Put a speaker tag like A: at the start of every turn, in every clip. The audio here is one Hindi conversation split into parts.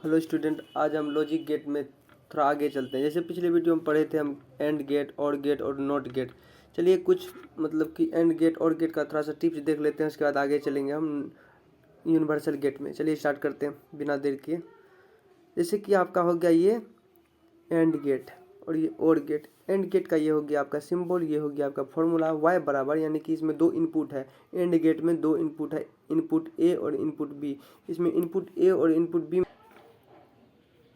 A: हेलो स्टूडेंट, आज हम लॉजिक गेट में थोड़ा आगे चलते हैं। जैसे पिछले वीडियो में पढ़े थे हम एंड गेट और नॉट गेट। चलिए कुछ मतलब कि एंड गेट और गेट का थोड़ा सा टिप्स देख लेते हैं, उसके बाद आगे चलेंगे हम यूनिवर्सल गेट में। चलिए स्टार्ट करते हैं बिना देर किए। जैसे कि आपका हो गया ये एंड गेट और ये और गेट। एंड गेट का ये हो गया आपका सिंबल, ये हो गया आपका फॉर्मूला y बराबर, यानी कि इसमें दो इनपुट है। एंड गेट में दो इनपुट है, इनपुट ए और इनपुट बी। इसमें इनपुट ए और इनपुट बी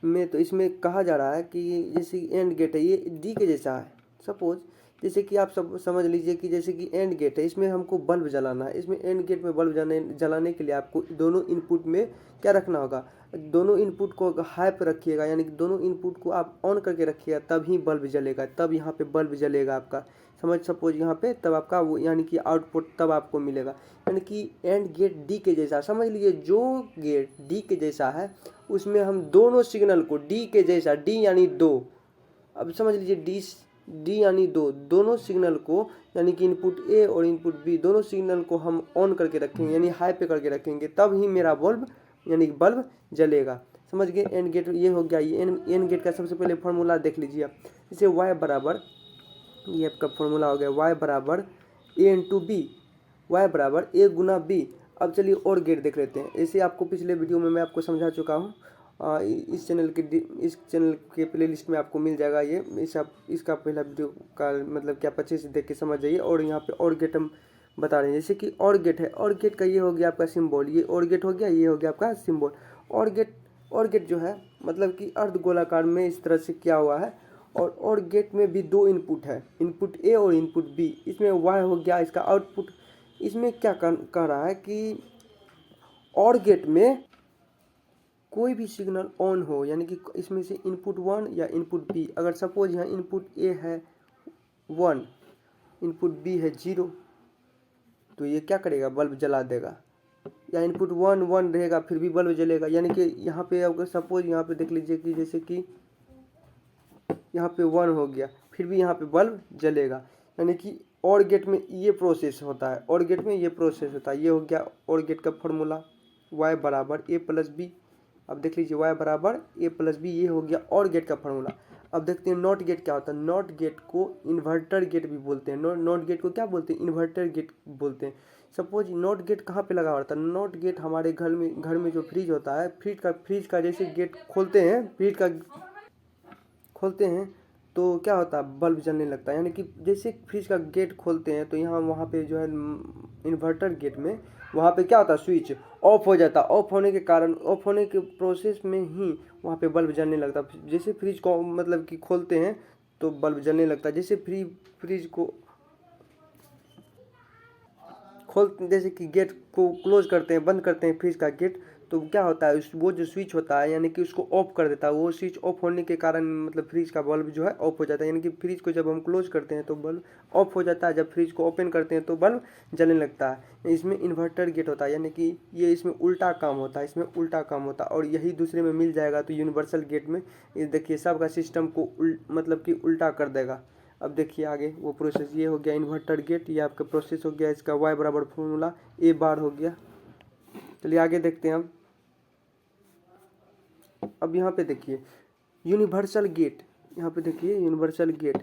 A: में तो इसमें कहा जा रहा है कि जैसे एंड गेट है ये डी के जैसा है। सपोज जैसे कि आप सब समझ लीजिए कि जैसे कि एंड गेट है, इसमें हमको बल्ब जलाना है। इसमें एंड गेट में बल्ब जलाने के लिए आपको दोनों इनपुट में क्या रखना होगा, दोनों इनपुट को हाई पे रखिएगा, यानी कि दोनों इनपुट को आप ऑन करके रखिएगा, तभी बल्ब जलेगा, तब यहाँ पे बल्ब जलेगा आपका। सपोज यहाँ पे तब आपका वो यानी कि आउटपुट तब आपको मिलेगा। यानी कि एंड गेट डी के जैसा समझ लीजिए, जो गेट डी के जैसा है उसमें हम दोनों सिग्नल को डी के जैसा, डी यानी दो, अब समझ लीजिए डी यानी दो, दोनों सिग्नल को यानी कि इनपुट ए और इनपुट बी दोनों सिग्नल को हम ऑन करके रखेंगे, यानी हाई पे करके रखेंगे, तब ही मेरा बल्ब यानी कि बल्ब जलेगा। समझ गए। एंड गेट ये हो गया। ये एंड गेट का सबसे पहले फॉर्मूला देख लीजिए आप। जैसे y बराबर, ये आपका फॉर्मूला हो गया y बराबर ए इंटू बी, वाई बराबर ए गुना बी। अब चलिए और गेट देख लेते हैं। ऐसे आपको पिछले वीडियो में मैं आपको समझा चुका हूँ। इस चैनल के प्लेलिस्ट में आपको मिल जाएगा ये। इसका पहला वीडियो का मतलब क्या 25 देख के समझ जाइए। और यहाँ पे और गेट हम बता रहे हैं। जैसे कि और गेट है, और गेट का ये हो गया आपका सिंबल, ये और गेट हो गया, ये हो गया आपका सिंबल। और गेट जो है मतलब कि अर्ध गोलाकार में इस तरह से क्या हुआ है। और गेट में भी दो इनपुट है, इनपुट ए और इनपुट बी। इसमें वाई हो गया इसका आउटपुट। इसमें क्या कह रहा है कि और गेट में कोई भी सिग्नल ऑन हो, यानी कि इसमें से इनपुट 1 या इनपुट बी, अगर सपोज यहाँ इनपुट ए है 1, इनपुट बी है 0, तो ये क्या करेगा, बल्ब जला देगा। या इनपुट 1 1 रहेगा फिर भी बल्ब जलेगा। यानी कि यहाँ पे अगर सपोज यहाँ पे देख लीजिए कि जैसे कि यहाँ पे 1 हो गया फिर भी यहाँ पे बल्ब जलेगा। यानी कि और गेट में ये प्रोसेस होता है, और गेट में ये प्रोसेस होता है। ये हो गया और गेट का फॉर्मूला y बराबर ए प्लस बी। अब देख लीजिए y बराबर ए प्लस बी, ये हो गया और गेट का फॉर्मूला। अब देखते हैं नॉट गेट क्या होता है। नॉट गेट को इन्वर्टर गेट भी बोलते हैं। नॉट गेट को क्या बोलते हैं, इन्वर्टर गेट बोलते हैं। सपोज नॉट गेट कहाँ पे लगा होता है, नॉट गेट हमारे घर में जो फ्रिज होता है, फ्रिज का जैसे गेट खोलते हैं, फ्रिज का खोलते हैं तो क्या होता है, बल्ब जलने लगता है। यानी कि जैसे फ्रिज का गेट खोलते हैं तो यहाँ वहाँ पे जो है इन्वर्टर गेट में वहाँ पे क्या होता है, स्विच ऑफ हो जाता है। ऑफ होने के कारण, ऑफ होने के प्रोसेस में ही वहाँ पे बल्ब जलने लगता है। जैसे फ्रिज को मतलब कि खोलते हैं तो बल्ब जलने लगता है। जैसे फ्रिज को जैसे कि गेट को क्लोज करते हैं, बंद करते हैं फ्रिज का गेट, तो क्या होता है, वो जो स्विच होता है यानी कि उसको ऑफ कर देता है। वो स्विच ऑफ होने के कारण मतलब फ्रिज का बल्ब जो है ऑफ हो जाता है। यानी कि फ्रिज को जब हम क्लोज करते हैं तो बल्ब ऑफ हो जाता है, जब फ्रिज को ओपन करते हैं तो बल्ब जलने लगता है। इसमें इन्वर्टर गेट होता है, यानी कि ये इसमें उल्टा काम होता है, इसमें उल्टा काम होता है। और यही दूसरे में मिल जाएगा तो यूनिवर्सल गेट में ये देखिए सबका सिस्टम को मतलब कि उल्टा कर देगा। अब देखिए आगे वो प्रोसेस, ये हो गया इन्वर्टर गेट, ये आपका प्रोसेस हो गया। इसका y बराबर फॉर्मूला ए बार हो गया। चलिए आगे देखते हैं हम। अब यहाँ पे देखिए यूनिवर्सल गेट, यहाँ पे देखिए universal gate,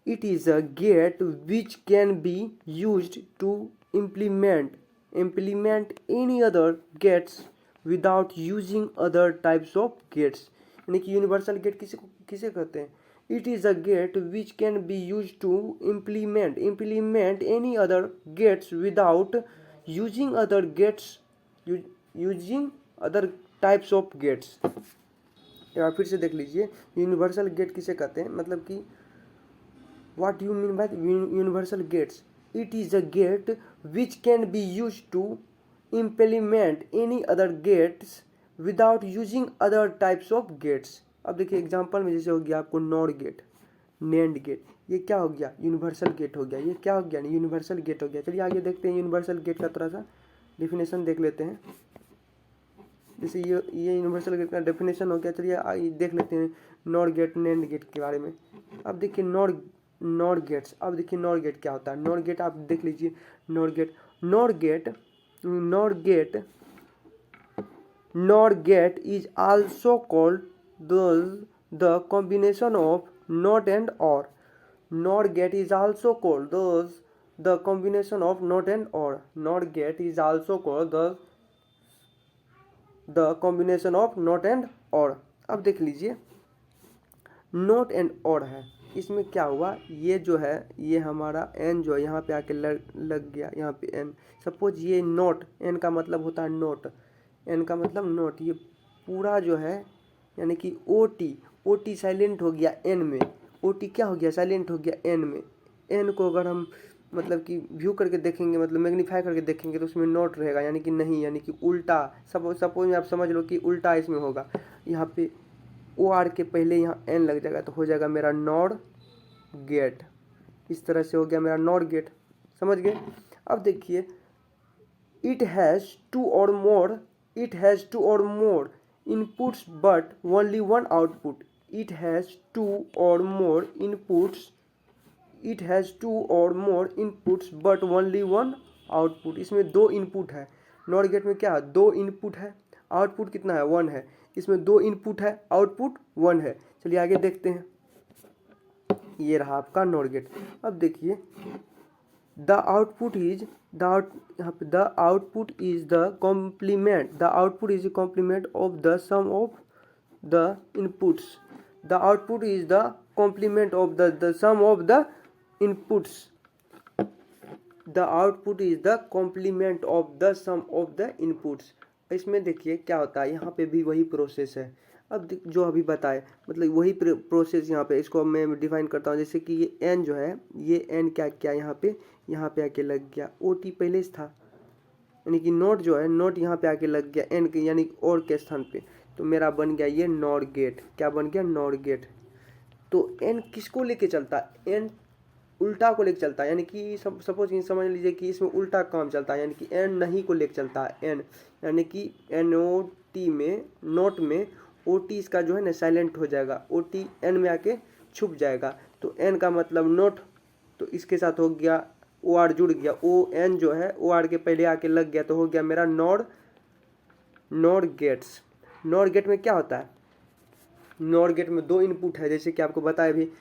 A: it is a gate which can be used to implement any other gates without using other types of gates. यानी कि यूनिवर्सल गेट किसे कहते हैं, it is a gate which can be used to implement any other gates without using other gates using other types of gates। या फिर से देख लीजिए यूनिवर्सल गेट किसे कहते हैं, मतलब कि what you mean by universal gates, it is a gate which can be used to implement any other gates without using other types of gates। अब देखिए एग्जांपल में जैसे हो गया आपको नॉर गेट, नैंड गेट, ये क्या हो गया, यूनिवर्सल गेट हो गया। ये क्या हो गया, यूनिवर्सल गेट हो गया। चलिए आगे देखते हैं यूनिवर्सल गेट का थोड़ा सा डेफिनेशन देख लेते हैं। जैसे ये यूनिवर्सल गेट का डेफिनेशन हो गया। चलिए देख लेते हैं नॉर गेट, नैंड गेट के बारे में। अब देखिए नॉर गेट्स। अब देखिए नॉर गेट क्या होता है। नॉर गेट आप देख लीजिए, nor gate nor gate is also called the combination of not and or. Nor gate is also called the combination of not and or. Nor gate is also called the combination of not and or. अब देख लीजिए नॉट एंड और है, इसमें क्या हुआ, ये जो है ये हमारा एन जो है यहाँ पे आके लग गया, यहाँ पे एन। सपोज ये नोट, एन का मतलब होता है नोट, एन का मतलब नोट, ये पूरा जो है यानी कि ओ टी साइलेंट हो गया एन में, ओ टी क्या हो गया साइलेंट हो गया एन में। एन को अगर हम मतलब कि व्यू करके देखेंगे, मतलब मैग्नीफाई करके देखेंगे तो उसमें नोट रहेगा, यानी कि नहीं, यानी कि उल्टा। सपोज आप समझ लो कि उल्टा इसमें होगा, यहाँ पे ओ आर के पहले यहाँ एन लग जाएगा तो हो जाएगा मेरा नॉर गेट। इस तरह से हो गया मेरा नॉर गेट, समझ गए। अब देखिए it has two or more inputs but only one output. It has two or more inputs but only one output. इसमें दो इनपुट है, नॉर गेट में क्या है, दो इनपुट है, आउटपुट कितना है, वन है। इसमें दो इनपुट है, आउटपुट वन है। चलिए आगे देखते हैं, ये रहा आपका नॉर गेट। अब देखिए द आउटपुट इज यहाँ पे the output is the complement of the sum of the inputs. The output is the complement of the sum of the inputs. The output is the complement of the sum of the inputs. इसमें देखिए क्या होता है, यहाँ पे भी वही प्रोसेस है। अब जो अभी बताए मतलब वही प्रोसेस यहाँ पे, इसको मैं डिफाइन करता हूँ। जैसे कि ये एन जो है, ये एन क्या यहाँ पे आके लग गया, ओ टी पहले से था, यानी कि नोट जो है नोट यहाँ पे आके लग गया एन के यानी और के स्थान पे, तो मेरा बन गया ये नॉर गेट। क्या बन गया, नॉर गेट। तो एन किसको लेके चलता है, एन उल्टा को लेके चलता है, यानी कि सपोज समझ लीजिए कि इसमें उल्टा काम चलता है, यानी कि एन नहीं को लेके चलता है एन, यानी कि एन ओ टी में नोट में ओ टी इसका जो है ना साइलेंट हो जाएगा, ओ टी एन में आके छुप जाएगा। तो एन का मतलब नोट, तो इसके साथ हो गया ओ आर जुड़ गया, ओ एन जो है ओ आर के पहले आके लग गया, तो हो गया मेरा नॉर गेट्स। नॉर गेट में क्या होता है, नॉर गेट में दो इनपुट है, जैसे कि आपको बताया भी,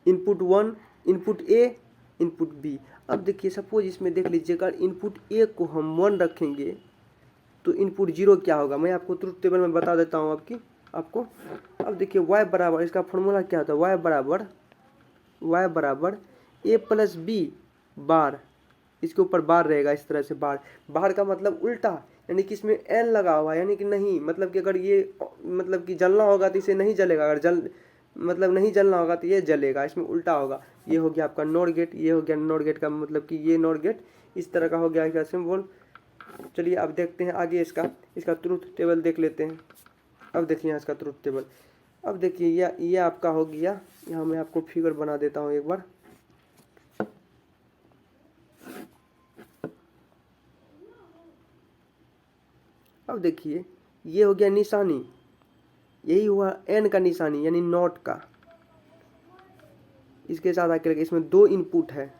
A: input one, input A, input B. अब देखिए सपोज इसमें देख लीजिएगा इनपुट ए को हम 1 रखेंगे तो इनपुट 0 क्या होगा, मैं आपको ट्रुथ टेबल में बता देता हूँ आपको। अब देखिए y बराबर, इसका फॉर्मूला क्या होता है, y बराबर ए प्लस बी बार, इसके ऊपर बार रहेगा, इस तरह से बार का मतलब उल्टा, यानी कि इसमें एन लगा हुआ है, यानी कि नहीं, मतलब कि अगर ये मतलब कि जलना होगा तो इसे नहीं जलेगा, अगर नहीं जलना होगा तो ये जलेगा, इसमें उल्टा होगा। ये हो गया आपका नॉर गेट, ये हो गया नॉर गेट का मतलब कि ये नॉर गेट इस तरह का हो गया क्या सिंबल। चलिए अब देखते हैं आगे इसका ट्रुथ टेबल देख लेते हैं। अब देखिए यहाँ इसका ट्रुथ टेबल, अब देखिए ये आपका हो गया, यहाँ मैं आपको फिगर बना देता हूँ एक बार। अब देखिए ये हो गया निशानी, यही हुआ एन का निशानी यानी नॉट का, इसके साथ आके इसमें दो इनपुट है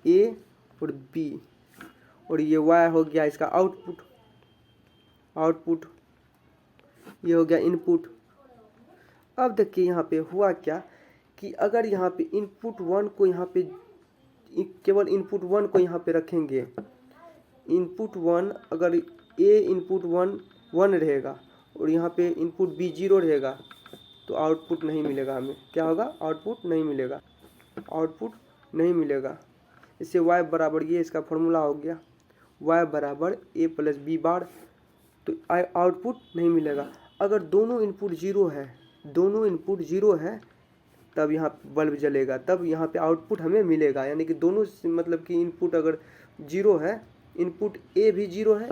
A: ए और बी, और ये वाई हो गया इसका आउटपुट, ये हो गया इनपुट। अब देखिए यहाँ पे हुआ क्या कि अगर यहाँ पे इनपुट वन को यहाँ पे केवल इनपुट वन को यहाँ पे रखेंगे, इनपुट वन अगर ए इनपुट वन रहेगा और यहाँ पे इनपुट बी 0 रहेगा तो आउटपुट नहीं मिलेगा हमें। क्या होगा, आउटपुट नहीं मिलेगा। इससे y बराबर ये इसका फॉर्मूला हो गया, y बराबर ए प्लस बी बार, तो आउटपुट नहीं मिलेगा। अगर दोनों इनपुट 0 है तब यहाँ बल्ब जलेगा, तब यहाँ पे आउटपुट हमें मिलेगा। यानी कि दोनों मतलब कि इनपुट अगर 0 है, इनपुट ए भी 0 है,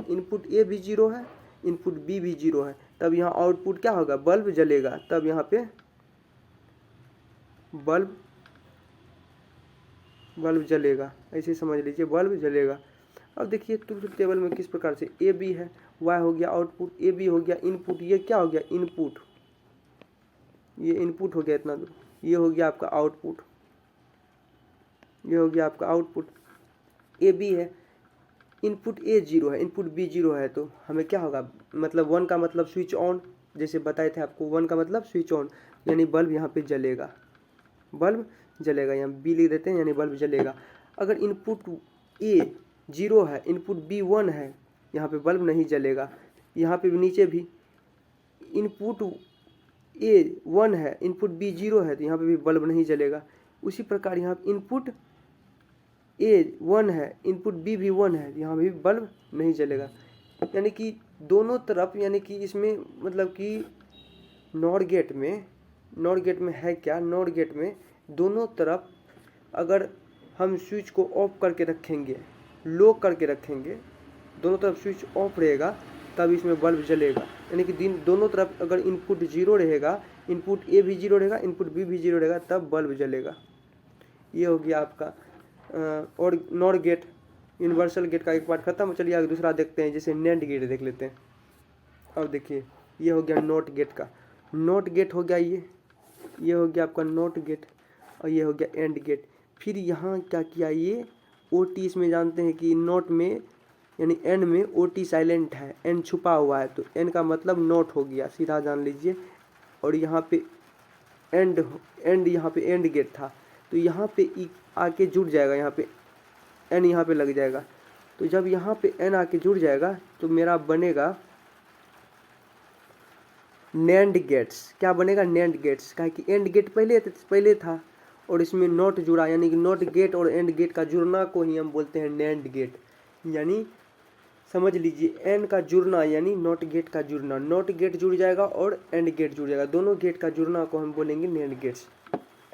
A: इनपुट बी भी 0 है, तब यहाँ आउटपुट क्या होगा, बल्ब जलेगा, तब यहाँ पे बल्ब जलेगा, ऐसे समझ लीजिए बल्ब जलेगा। अब देखिए ट्रुथ टेबल में किस प्रकार से ए बी है, वाई हो गया आउटपुट, ए बी हो गया इनपुट, ये क्या हो गया इनपुट, ये इनपुट हो गया इतना दूर, ये हो गया आपका आउटपुट, ए बी है, इनपुट ए जीरो है, इनपुट बी जीरो है, तो हमें क्या होगा, मतलब 1 का मतलब स्विच ऑन, जैसे बताए थे आपको 1 का मतलब स्विच ऑन, यानी बल्ब यहाँ पे जलेगा, बल्ब जलेगा, यहाँ बी लिख देते हैं यानी बल्ब जलेगा। अगर इनपुट ए जीरो है, इनपुट बी 1 है, यहाँ पे बल्ब नहीं जलेगा। यहाँ पे भी नीचे भी इनपुट ए 1 है, इनपुट बी जीरो है, तो यहाँ पे भी बल्ब नहीं जलेगा। उसी प्रकार यहाँ इनपुट ए 1 है, इनपुट बी भी 1 है, यहाँ भी बल्ब नहीं जलेगा। यानी कि दोनों तरफ, यानी कि इसमें मतलब कि नॉर गेट में है क्या, नॉर गेट में दोनों तरफ अगर हम स्विच को ऑफ करके रखेंगे, लो करके रखेंगे, दोनों तरफ स्विच ऑफ रहेगा तब इसमें बल्ब जलेगा। यानी कि दोनों तरफ अगर इनपुट जीरो रहेगा, इनपुट ए भी जीरो रहेगा, इनपुट बी भी जीरो रहेगा, तब बल्ब जलेगा। ये हो गया आपका और नॉर गेट, यूनिवर्सल गेट का एक पार्ट खत्म। चलिए आगे दूसरा देखते हैं, जैसे नैंड गेट देख लेते हैं। अब देखिए ये हो गया नॉट गेट का, नॉट गेट हो गया, ये हो गया आपका नॉट गेट, और ये हो गया एंड गेट। फिर यहाँ क्या किया, ये ओ टी, इसमें जानते हैं कि नॉट में यानी एन में ओ टी साइलेंट है, एन छुपा हुआ है, तो एन का मतलब नॉट हो गया, सीधा जान लीजिए। और यहाँ पे एंड यहाँ पे एंड गेट था, तो यहाँ पे ई आके जुड़ जाएगा, यहाँ पे एन यहाँ पे लग जाएगा। तो जब यहाँ पे एन आके जुड़ जाएगा तो मेरा बनेगा नैंड गेट्स। क्या बनेगा, नैंड गेट्स, क्या कि एंड गेट पहले था और इसमें नॉट जुड़ा, यानी कि नॉट गेट और एंड गेट का जुड़ना को ही हम बोलते हैं नैंड गेट। यानी समझ लीजिए एन का जुड़ना यानी नॉट गेट का जुड़ना, नॉट गेट जुड़ जाएगा और एंड गेट जुड़ जाएगा, दोनों गेट का जुड़ना को हम बोलेंगे नैंड गेट्स।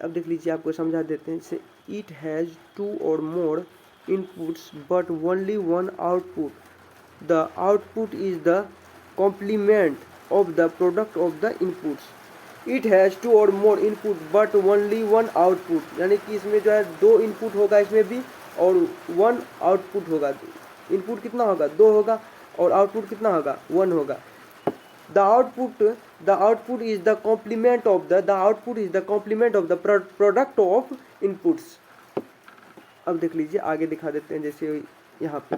A: अब देख लीजिए, आपको समझा देते हैं। जैसे it has 2 or more inputs but only one output. The output is the complement of the product of the inputs. It has 2 or more input but only one output. यानी कि इसमें जो है 2 इनपुट होगा इसमें भी और 1 आउटपुट होगा। इनपुट कितना होगा, 2 होगा, और आउटपुट कितना होगा, 1 होगा। The output is the complement of the product of inputs. अब देख लीजिए आगे दिखा देते हैं। जैसे यहाँ पे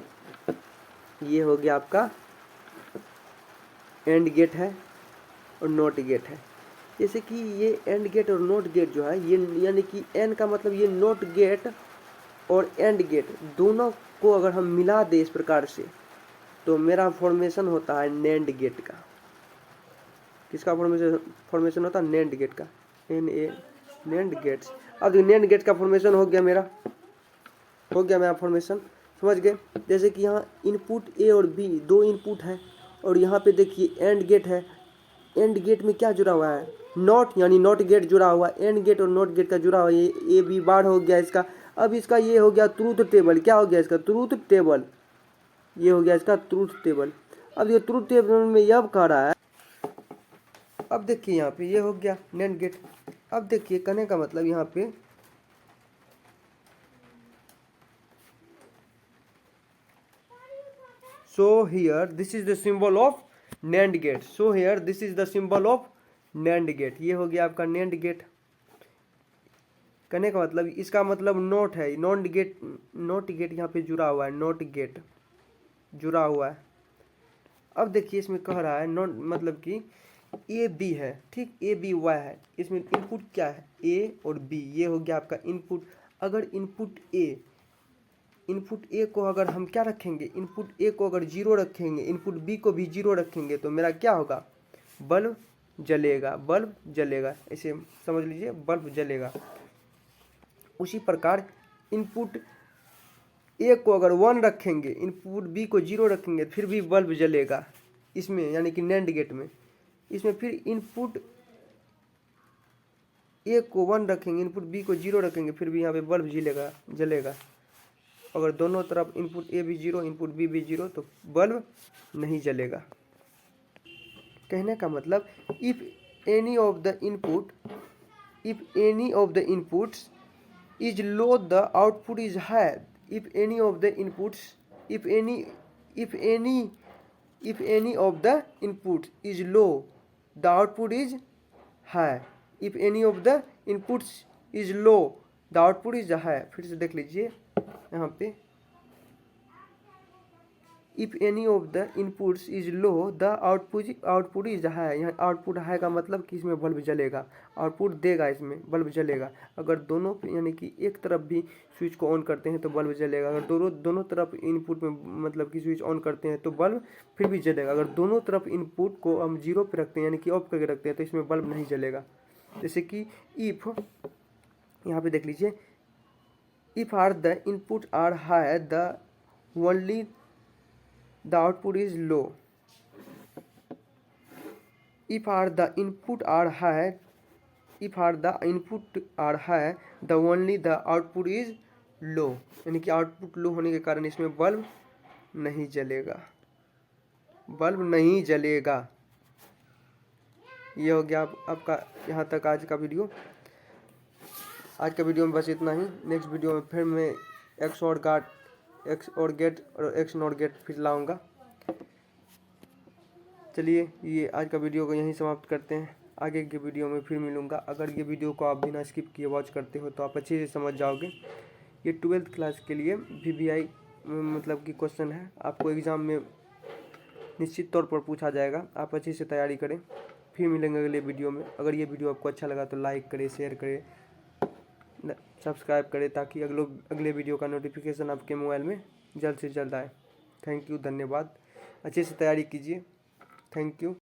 A: ये हो गया आपका एंड गेट है और नॉट गेट है। जैसे कि ये एंड गेट और नॉट गेट जो है, ये यानी कि एन का मतलब ये नॉट गेट और एंड गेट दोनों को अगर हम मिला दें इस प्रकार से, तो मेरा फॉर्मेशन होता है नैंड गेट का। किसका फॉर्मेशन होता है, नैंड गेट का, नैंड गेट्स। अब नैंड गेट का फॉर्मेशन हो गया मेरा फॉर्मेशन, समझ गए। जैसे कि यहाँ इनपुट ए और बी 2 इनपुट है, और यहाँ पे देखिए एंड गेट है। एंड गेट में क्या जुड़ा हुआ है, नॉट, यानी नॉट गेट जुड़ा हुआ है, एंड गेट और नॉट गेट का जुड़ा हुआ है। ये ए बी बार हो गया इसका। अब इसका ये हो गया ट्रूथ टेबल। क्या हो गया इसका, ट्रूथ टेबल। ये हो गया इसका ट्रूथ टेबल। अब ये ट्रूथ टेबल में यह कह रहा है, अब देखिए यहाँ पे ये हो गया नैंड गेट। अब देखिए कहने का मतलब यहाँ पे so here this is the symbol of NAND gate, so here this is the symbol of NAND gate। ये हो गया आपका NAND गेट। कहने का मतलब इसका मतलब नॉट है, नॉट गेट यहाँ पे जुड़ा हुआ है, नॉट गेट जुड़ा हुआ है। अब देखिए इसमें कह रहा है नॉट मतलब कि ए बी है, ठीक, ए बी वाई है। इसमें इनपुट क्या है, ए और बी। ये हो गया आपका इनपुट। अगर इनपुट ए को अगर हम क्या रखेंगे, इनपुट ए को अगर 0 रखेंगे, इनपुट बी को भी 0 रखेंगे, तो मेरा क्या होगा, बल्ब जलेगा। ऐसे समझ लीजिए, बल्ब जलेगा। उसी प्रकार इनपुट ए को अगर 1 रखेंगे, इनपुट बी को 0 रखेंगे, फिर भी बल्ब जलेगा इसमें, यानी कि नैंड गेट में। इसमें फिर इनपुट ए को 1 रखेंगे, इनपुट बी को 0 रखेंगे, फिर भी यहाँ पे बल्ब जलेगा। अगर दोनों तरफ इनपुट ए भी 0, इनपुट बी भी 0, तो बल्ब नहीं जलेगा। कहने का मतलब if any of the inputs is low the output is high. if any of the inputs if any of the inputs is low, the output is high। if any of the inputs is low, the output is high। फिर से देख लीजिए यहाँ पे, if any of the inputs is low the output is high. यहाँ आउटपुट हाई का मतलब कि इसमें बल्ब जलेगा, आउटपुट देगा, इसमें बल्ब जलेगा। अगर दोनों यानी कि एक तरफ भी स्विच को ऑन करते हैं तो बल्ब जलेगा, अगर दोनों तरफ इनपुट में मतलब कि स्विच ऑन करते हैं तो बल्ब फिर भी जलेगा। अगर दोनों तरफ इनपुट को हम जीरो पे रखते हैं यानी कि ऑफ करके रखते हैं तो इसमें बल्ब नहीं जलेगा। जैसे कि इफ़ यहाँ पे देख लीजिए, if are the input are high the only the output is low. If are the input are high the only the output is low, यानी कि आउटपुट लो होने के कारण इसमें बल्ब नहीं जलेगा, बल्ब नहीं जलेगा। ये हो गया आपका यहाँ तक आज का वीडियो। आज का वीडियो में बस इतना ही। नेक्स्ट वीडियो में फिर मैं एक्स और गेट और एक्स नॉट गेट फिर लाऊंगा। चलिए ये आज का वीडियो को यहीं समाप्त करते हैं, आगे के वीडियो में फिर मिलूँगा। अगर ये वीडियो को आप बिना स्किप किए वॉच करते हो तो आप अच्छे से समझ जाओगे। ये 12th क्लास के लिए VVI मतलब कि क्वेश्चन है, आपको एग्ज़ाम में निश्चित तौर पर पूछा जाएगा, आप अच्छे से तैयारी करें। फिर मिलेंगे अगले वीडियो में। अगर ये वीडियो आपको अच्छा लगा तो लाइक करें, शेयर करें, सब्सक्राइब करें ताकि अगले वीडियो का नोटिफिकेशन आपके मोबाइल में जल्द से जल्द आए। थैंक यू, धन्यवाद। अच्छे से तैयारी कीजिए। Thank you.